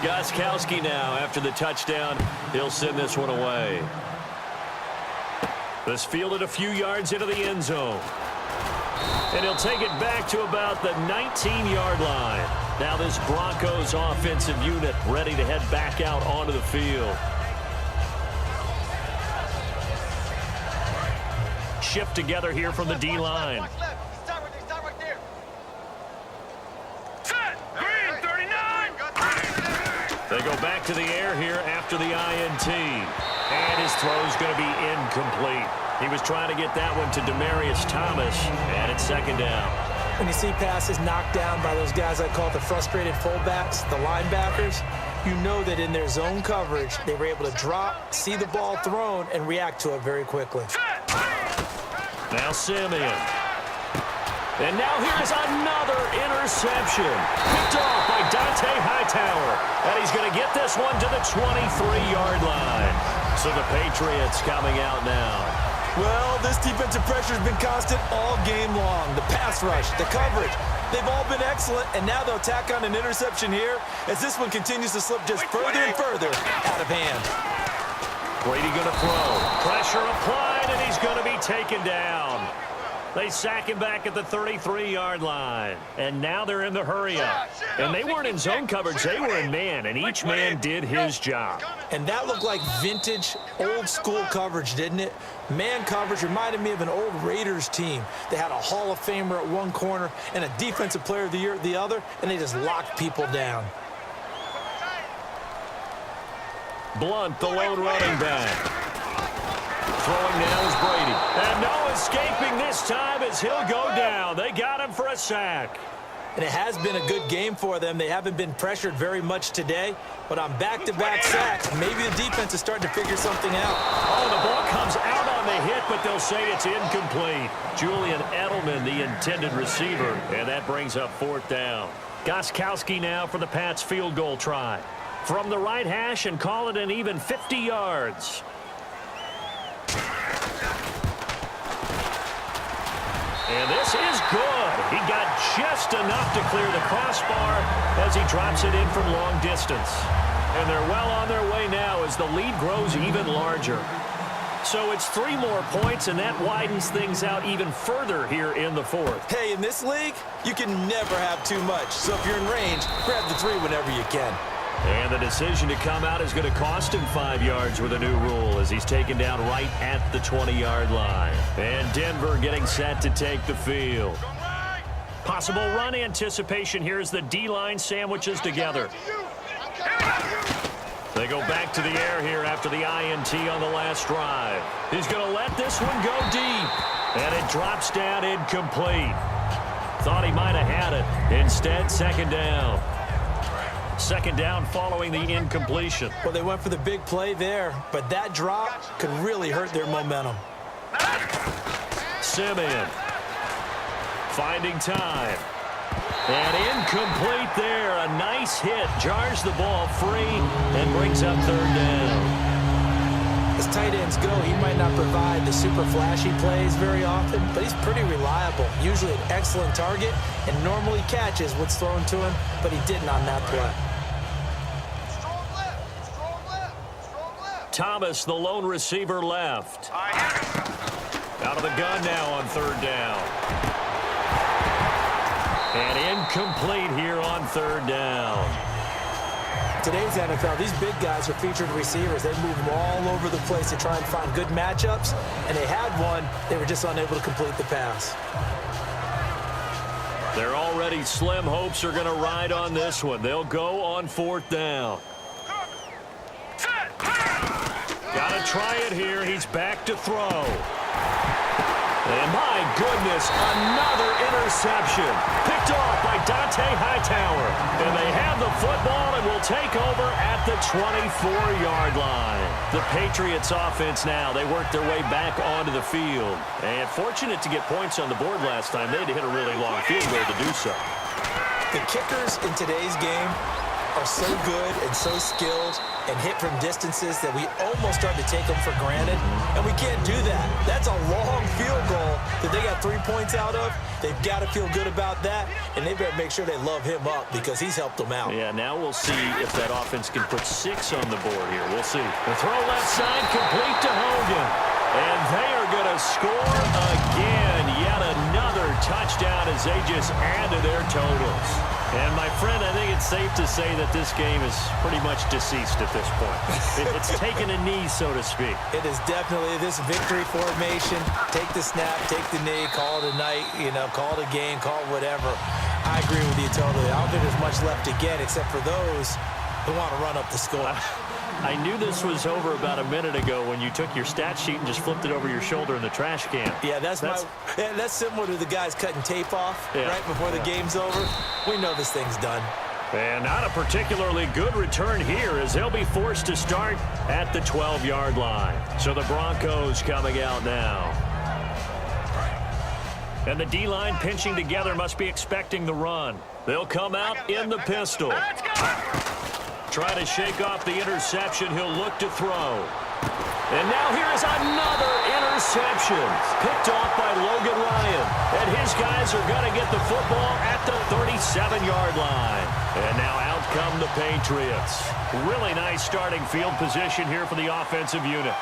Gostkowski now after the touchdown. He'll send this one away. This fielded a few yards into the end zone. And he'll take it back to about the 19-yard line. Now this Broncos offensive unit ready to head back out onto the field. Shift together here from the D-line. They go back to the air here after the INT. And his throw's going to be incomplete. He was trying to get that one to Demaryius Thomas, and it's second down. When you see passes knocked down by those guys I call the frustrated fullbacks, the linebackers, you know that in their zone coverage, they were able to drop, see the ball thrown, and react to it very quickly. Now Simeon. And now here's another interception. Picked off by Dante Hightower. And he's going to get this one to the 23-yard line. So the Patriots coming out now. Well, this defensive pressure has been constant all game long. The pass rush, the coverage, they've all been excellent, and now they'll tack on an interception here as this one continues to slip just further and further out of hand. Brady going to throw. Pressure applied, and he's going to be taken down. They sack him back at the 33-yard line. And now they're in the hurry-up. And they weren't in zone coverage. They were in man, and each man did his job. And that looked like vintage, old-school coverage, didn't it? Man coverage reminded me of an old Raiders team. They had a Hall of Famer at one corner and a Defensive Player of the Year at the other, and they just locked people down. Blunt, the lone running back. Throwing now is Brady. And no escaping this time as he'll go down. They got him for a sack. And it has been a good game for them. They haven't been pressured very much today. But on back-to-back sacks, maybe the defense is starting to figure something out. Oh, the ball comes out on the hit, but they'll say it's incomplete. Julian Edelman, the intended receiver. And that brings up fourth down. Gostkowski now for the Pats field goal try. From the right hash and call it an even 50 yards. And this is good. He got just enough to clear the crossbar as he drops it in from long distance. And they're well on their way now as the lead grows even larger. So it's 3 more points, and that widens things out even further here in the fourth. Hey, in this league, you can never have too much. So if you're in range, grab the 3 whenever you can. And the decision to come out is going to cost him 5 yards with a new rule as he's taken down right at the 20-yard line. And Denver getting set to take the field. Possible run anticipation here as the D-line sandwiches together. They go back to the air here after the INT on the last drive. He's going to let this one go deep. And it drops down incomplete. Thought he might have had it. Instead, second down. Second down following the incompletion. Well, they went for the big play there, but that drop could really hurt their momentum. Simeon finding time. And incomplete there. A nice hit. Jars the ball free and brings up third down. As tight ends go, he might not provide the super flashy plays very often, but he's pretty reliable. Usually an excellent target and normally catches what's thrown to him, but he didn't on that play. Thomas, the lone receiver, left. Out of the gun now on third down. And incomplete here on third down. Today's NFL, these big guys are featured receivers. They move them all over the place to try and find good matchups, and they had one. They were just unable to complete the pass. Their already slim hopes are going to ride on this one. They'll go on fourth down. Got to try it here. He's back to throw. And my goodness, another interception. Picked off by Dante Hightower. And they have the football and will take over at the 24-yard line. The Patriots offense now, they work their way back onto the field. And fortunate to get points on the board last time. They had to hit a really long field goal to do so. The kickers in today's game are so good and so skilled and hit from distances that we almost start to take them for granted, and we can't do that. That's a long field goal that they got 3 points out of. They've got to feel good about that, and they better make sure they love him up because he's helped them out. Yeah, now we'll see if that offense can put 6 on the board here. We'll see. The throw left side complete to Hogan. And they are going to score again. Yet another touchdown as they just add to their totals. And, my friend, I think it's safe to say that this game is pretty much deceased at this point. It's taken a knee, so to speak. It is definitely this victory formation. Take the snap, take the knee, call it a night, call it a game, call it whatever. I agree with you totally. I don't think there's much left to get except for those who want to run up the score. I knew this was over about a minute ago when you took your stat sheet and just flipped it over your shoulder in the trash can. Yeah, that's similar to the guys cutting tape off right before the game's over. We know this thing's done. And not a particularly good return here as they'll be forced to start at the 12-yard line. So the Broncos coming out now. And the D-line pinching together must be expecting the run. They'll come out in the pistol. Try to shake off the interception. He'll look to throw. And now here is another interception. Picked off by Logan Ryan. And his guys are going to get the football at the 37-yard line. And now out come the Patriots. Really nice starting field position here for the offensive unit.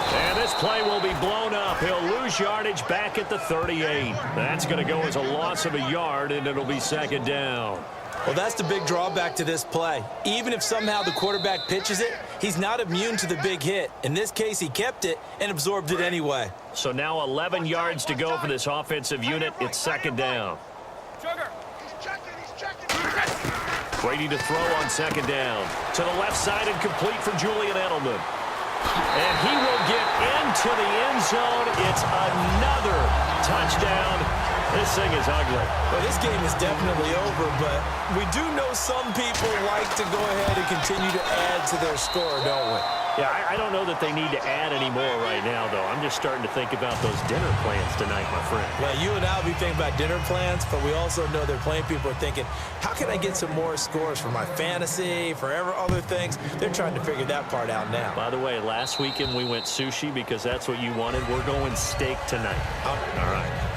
And this play will be blown up. He'll lose yardage back at the 38. That's going to go as a loss of a yard, and it'll be second down. Well, that's the big drawback to this play. Even if somehow the quarterback pitches it, he's not immune to the big hit. In this case, he kept it and absorbed it anyway. So now 11 yards to go for this offensive unit. It's second down. Waiting to throw on second down. To the left side and complete for Julian Edelman. And he will get into the end zone. It's another touchdown. This thing is ugly. Well, this game is definitely over, but we do know some people like to go ahead and continue to add to their score, don't we? Yeah, I don't know that they need to add any more right now, though. I'm just starting to think about those dinner plans tonight, my friend. Well, you and I will be thinking about dinner plans, but we also know there are plenty of people are thinking, how can I get some more scores for my fantasy, for other things? They're trying to figure that part out now. By the way, last weekend we went sushi because that's what you wanted. We're going steak tonight. All right.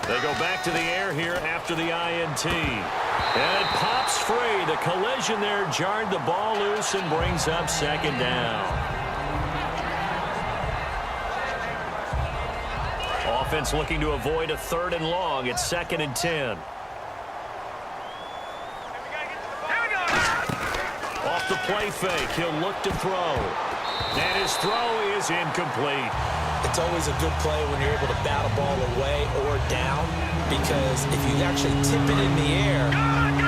They go back to the air here after the INT. And it pops free. The collision there jarred the ball loose and brings up second down. Offense looking to avoid a 3rd and long. It's 2nd and 10. Off the play fake. He'll look to throw. And his throw is incomplete. It's always a good play when you're able to bat a ball away or down, because if you actually tip it in the air,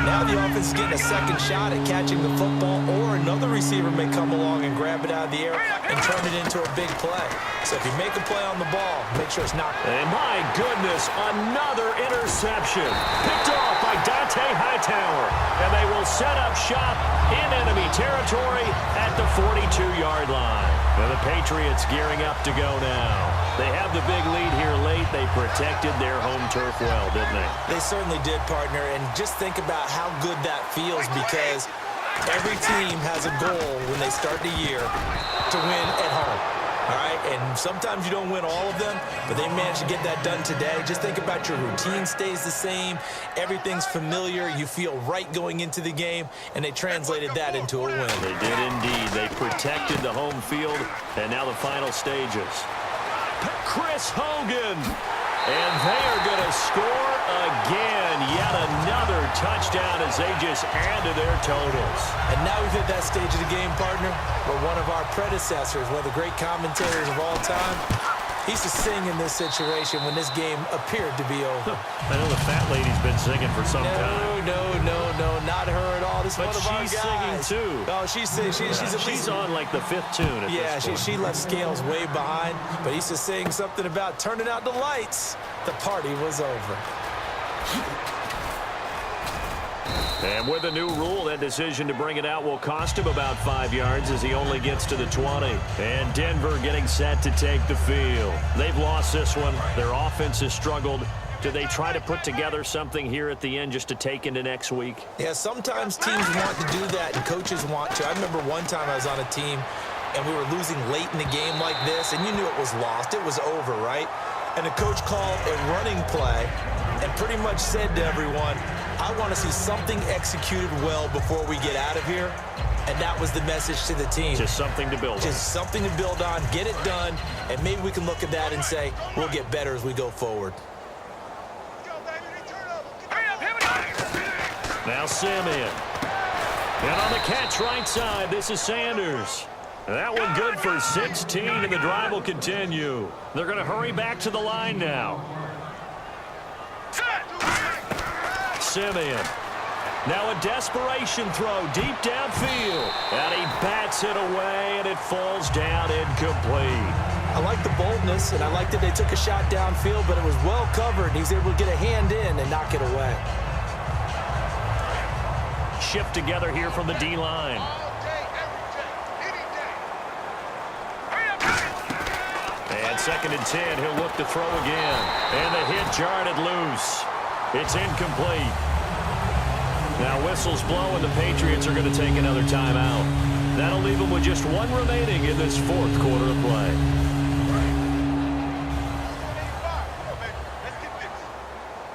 now the offense is getting a second shot at catching the football, or another receiver may come along and grab it out of the air and turn it into a big play. So if you make a play on the ball, make sure it's not. And my goodness, another interception. Picked off by Dante Hightower. And they will set up shop in enemy territory at the 42-yard line. And the Patriots gearing up to go now. They have the big lead here late. They protected their home turf well, didn't they? They certainly did, partner. And just think about how good that feels, because every team has a goal when they start the year to win at home. All right, and sometimes you don't win all of them, but they managed to get that done today. Just think about your routine stays the same. Everything's familiar. You feel right going into the game, and they translated that into a win. They did indeed. They protected the home field, and now the final stages. Chris Hogan. And they are going to score again. Yet another touchdown as they just add to their totals. And now we've hit that stage of the game, partner, where one of our predecessors, one of the great commentators of all time, he used to sing in this situation when this game appeared to be over. I know the fat lady's been singing for some time. No, not her at all. This is one of our guys. But she's singing too. Oh, she's on like the 5th tune at this point. She left Scales way behind, but he used to sing something about turning out the lights. The party was over. And with a new rule, that decision to bring it out will cost him about 5 yards as he only gets to the 20. And Denver getting set to take the field. They've lost this one. Their offense has struggled. Do they try to put together something here at the end just to take into next week? Yeah, sometimes teams want to do that and coaches want to. I remember one time I was on a team and we were losing late in the game like this, and you knew it was lost. It was over, right? And the coach called a running play and pretty much said to everyone, I want to see something executed well before we get out of here. And that was the message to the team. Just something to build on. Just something to build on, get it done, and maybe we can look at that and say, we'll get better as we go forward. Now Simeon. And on the catch right side, this is Sanders. That one good for 16, and the drive will continue. They're going to hurry back to the line now. Simeon. Now a desperation throw deep downfield. And he bats it away, and it falls down incomplete. I like the boldness, and I like that they took a shot downfield, but it was well covered. He's able to get a hand in and knock it away. Shift together here from the D-line. And 2nd and 10, he'll look to throw again. And the hit jarred it loose. It's incomplete. Now whistles blow, and the Patriots are going to take another timeout. That'll leave them with just one remaining in this 4th quarter of play.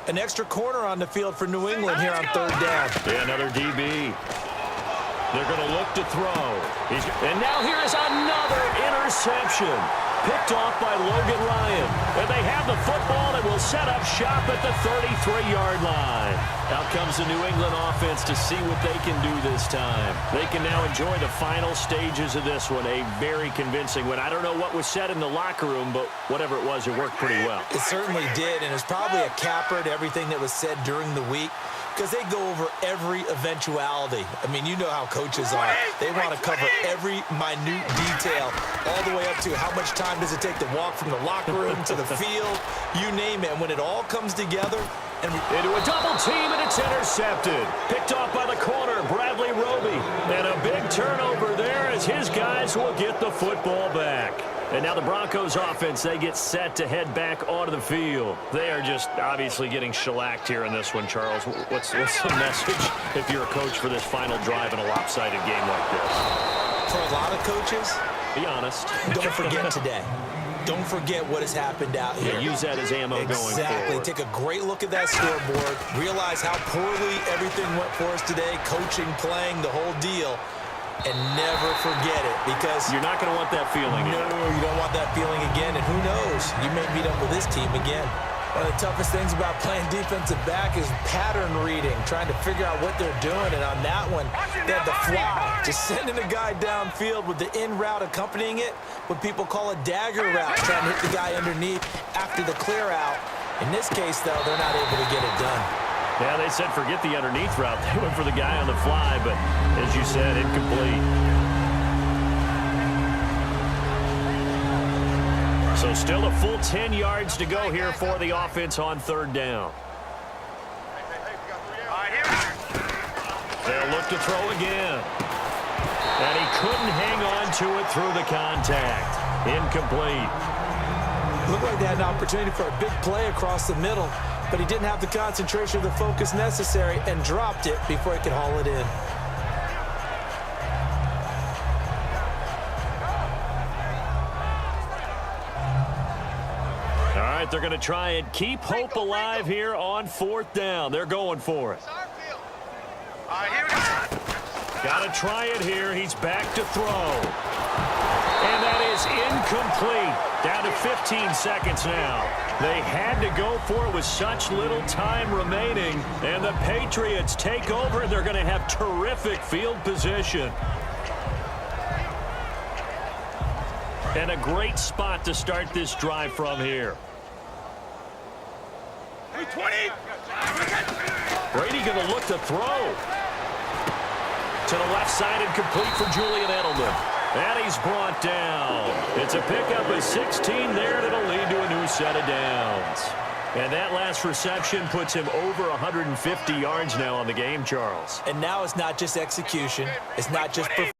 An extra corner on the field for New England here on 3rd down. Yeah, another DB. They're going to look to throw. And now here is another interception. Picked off by Logan Ryan. And they have the football that will set up shop at the 33-yard line. Out comes the New England offense to see what they can do this time. They can now enjoy the final stages of this one. A very convincing one. I don't know what was said in the locker room, but whatever it was, it worked pretty well. It certainly did, and it's probably a capper to everything that was said during the week, because they go over every eventuality. I mean, you know how coaches are. They want to cover every minute detail, all the way up to how much time does it take to walk from the locker room to the field, you name it. And when it all comes together, and into a double team, and it's intercepted. Picked off by the corner, Bradley Roby. And a big turnover there as his guys will get the football back. And now the Broncos offense, they get set to head back onto the field. They are just obviously getting shellacked here in this one, Charles. What's the message if you're a coach for this final drive in a lopsided game like this? For a lot of coaches, be honest. Don't forget today. Don't forget what has happened out here. Yeah, use that as ammo going forward. Exactly. Take a great look at that scoreboard. Realize how poorly everything went for us today. Coaching, playing, the whole deal. And never forget it, because you're not going to want that feeling. No, you don't want that feeling again. And who knows? You may meet up with this team again. One of the toughest things about playing defensive back is pattern reading, trying to figure out what they're doing. And on that one, they had the fly, just sending a guy downfield with the in route accompanying it, what people call a dagger route, trying to hit the guy underneath after the clear out. In this case, though, they're not able to get it done. Yeah, they said forget the underneath route. They went for the guy on the fly, but as you said, incomplete. So still a full 10 yards to go here for the offense on 3rd down. They'll look to throw again. And he couldn't hang on to it through the contact. Incomplete. Looked like they had an opportunity for a big play across the middle, but he didn't have the concentration or the focus necessary and dropped it before he could haul it in. All right, they're going to try and keep hope alive here on 4th down. They're going for it. Got to try it here. He's back to throw. And that is incomplete. Down to 15 seconds now. They had to go for it with such little time remaining. And the Patriots take over. They're going to have terrific field position. And a great spot to start this drive from here. Brady going to look to throw. To the left side and complete for Julian Edelman. And he's brought down. It's a pickup of 16 there that'll lead to a new set of downs. And that last reception puts him over 150 yards now on the game, Charles. And now it's not just execution. It's not just